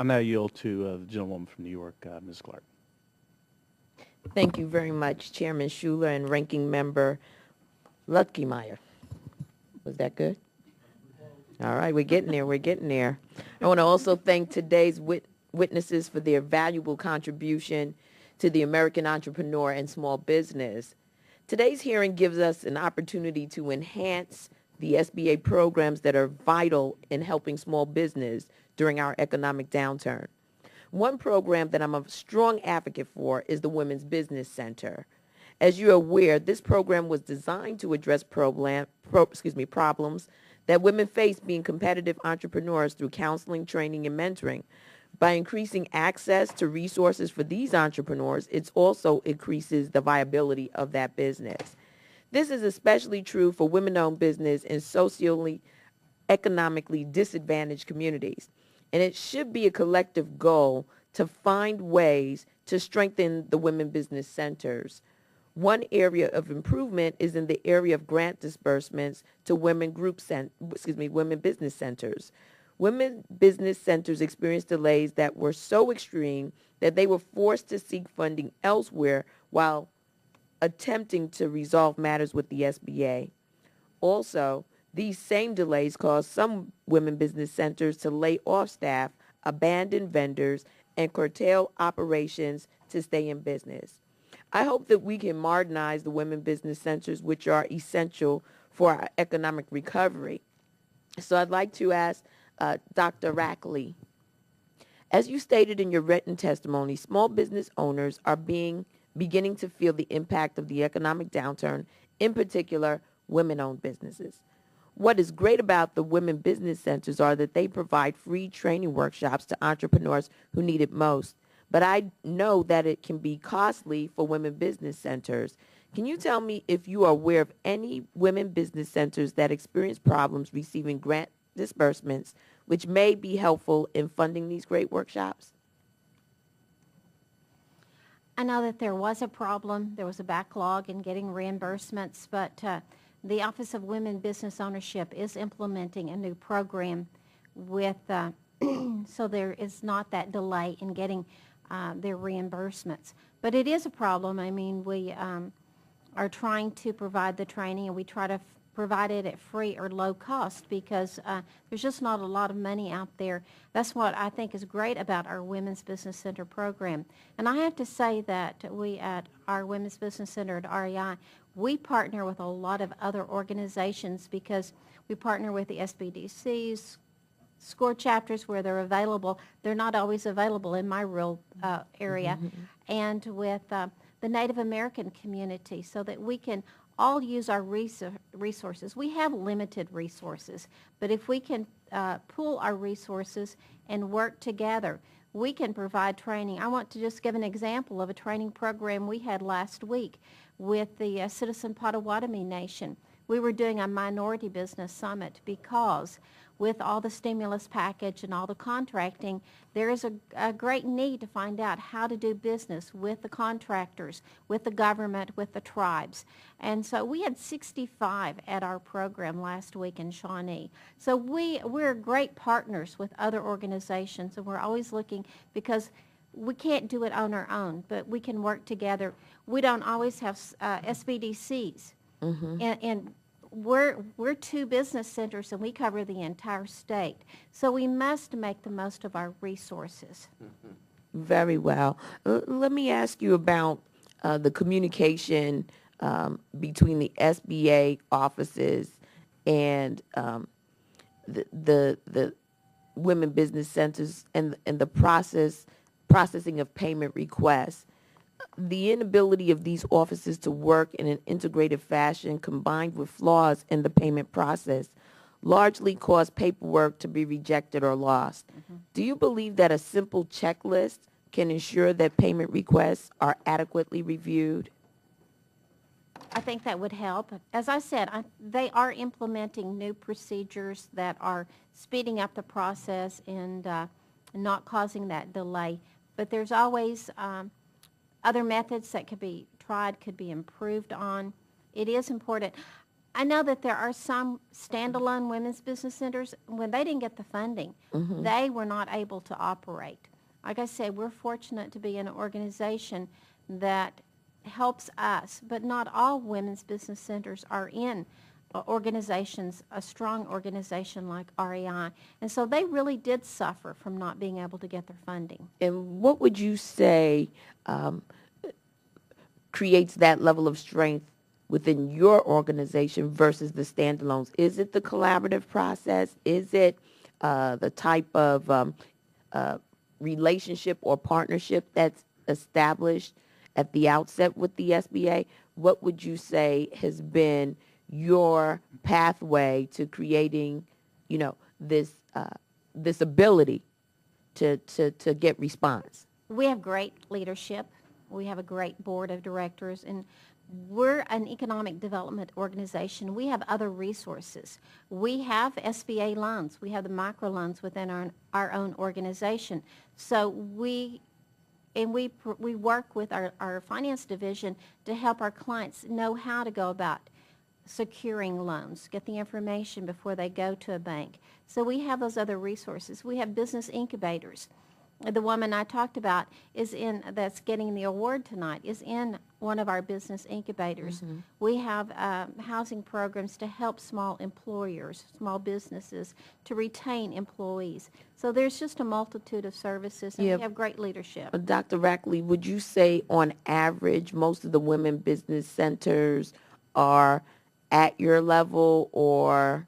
I now yield to the gentlewoman from New York, Ms. Clarke. Thank you very much, Chairman Schuler and Ranking Member Lutkemeyer. Was that good? All right, we're getting there. We're getting there. I want to also thank today's witnesses for their valuable contribution to the American entrepreneur and small business. Today's hearing gives us an opportunity to enhance the SBA programs that are vital in helping small business during our economic downturn. One program that I'm a strong advocate for is the Women's Business Center. As you're aware, this program was designed to address problems that women face being competitive entrepreneurs through counseling, training, and mentoring. By increasing access to resources for these entrepreneurs, it also increases the viability of that business. This is especially true for women-owned business in socially, economically disadvantaged communities. And it should be a collective goal to find ways to strengthen the women business centers. One area of improvement is in the area of grant disbursements to women business centers. Women business centers experienced delays that were so extreme that they were forced to seek funding elsewhere while attempting to resolve matters with the SBA. Also, these same delays caused some women business centers to lay off staff, abandon vendors, and curtail operations to stay in business. I hope that we can modernize the women business centers, which are essential for our economic recovery. So I'd like to ask Dr. Rackley, as you stated in your written testimony, small business owners are beginning to feel the impact of the economic downturn, in particular, women-owned businesses. What is great about the women business centers are that they provide free training workshops to entrepreneurs who need it most. But I know that it can be costly for women business centers. Can you tell me if you are aware of any women business centers that experience problems receiving grant disbursements, which may be helpful in funding these great workshops? I know that there was a problem. There was a backlog in getting reimbursements, but the Office of Women Business Ownership is implementing a new program with, so there is not that delay in getting their reimbursements. But it is a problem. I mean, we are trying to provide the training, and we try to provide it at free or low cost because there's just not a lot of money out there. That's what I think is great about our Women's Business Center program. And I have to say that we at our Women's Business Center at REI, we partner with a lot of other organizations because we partner with the SBDCs, SCORE chapters where they're available. They're not always available in my rural area, and with the Native American community so that we can all use our resources. We have limited resources, but if we can pool our resources and work together, we can provide training. I want to just give an example of a training program we had last week with the Citizen Potawatomi Nation. We were doing a minority business summit because with all the stimulus package and all the contracting, there is a great need to find out how to do business with the contractors, with the government, with the tribes. And so we had 65 at our program last week in Shawnee. So we're great partners with other organizations, and we're always looking because we can't do it on our own, but we can work together. We don't always have SBDCs. And we're two business centers, and we cover the entire state. So we must make the most of our resources. Very well. Let me ask you about the communication between the SBA offices and the women business centers and the processing of payment requests. The inability of these offices to work in an integrated fashion combined with flaws in the payment process largely caused paperwork to be rejected or lost. Do you believe that a simple checklist can ensure that payment requests are adequately reviewed? I think that would help. As I said, they are implementing new procedures that are speeding up the process and not causing that delay. But there's always other methods that could be tried, could be improved on. It is important. I know that there are some standalone women's business centers. When they didn't get the funding, they were not able to operate. Like I said, we're fortunate to be in an organization that helps us, but not all women's business centers are in organizations, a strong organization like REI. And so they really did suffer from not being able to get their funding. And what would you say creates that level of strength within your organization versus the standalones? Is it the collaborative process? Is it the type of relationship or partnership that's established at the outset with the SBA? What would you say has been your pathway to creating, this this ability to get response? We have great leadership. We have a great board of directors, and we're an economic development organization. We have other resources. We have SBA loans. We have the microloans within our own organization. So we work with our finance division to help our clients know how to go about securing loans, get the information before they go to a bank. So we have those other resources. We have business incubators. The woman I talked about that's getting the award tonight is in one of our business incubators. We have housing programs to help small employers, small businesses, to retain employees. So there's just a multitude of services, and we have great leadership. Dr. Rackley, would you say on average most of the women business centers are at your level, or,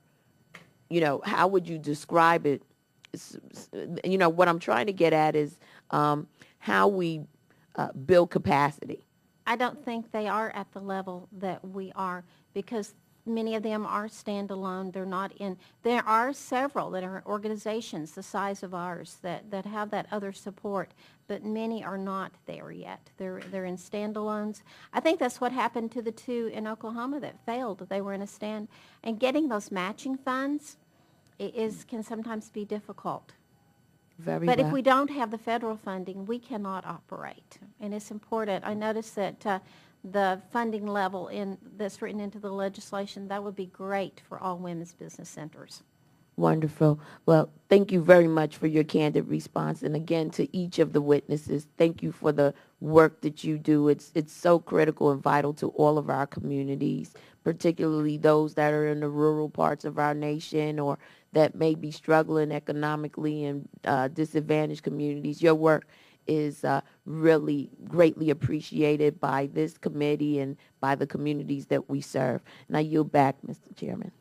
how would you describe it? What I'm trying to get at is how we build capacity. I don't think they are at the level that we are, because many of them are standalone. They're not in. There are several that are organizations the size of ours that have that other support, but many are not there yet. They're in standalones. I think that's what happened to the two in Oklahoma that failed. They were in a stand, and getting those matching funds can sometimes be difficult. But if we don't have the federal funding, we cannot operate, and it's important. I noticed that the funding level that's written into the legislation, that would be great for all women's business centers. Wonderful. Well, thank you very much for your candid response. And again, to each of the witnesses, thank you for the work that you do. It's so critical and vital to all of our communities, particularly those that are in the rural parts of our nation or that may be struggling economically in disadvantaged communities. Your work is really greatly appreciated by this committee and by the communities that we serve. And I yield back, Mr. Chairman.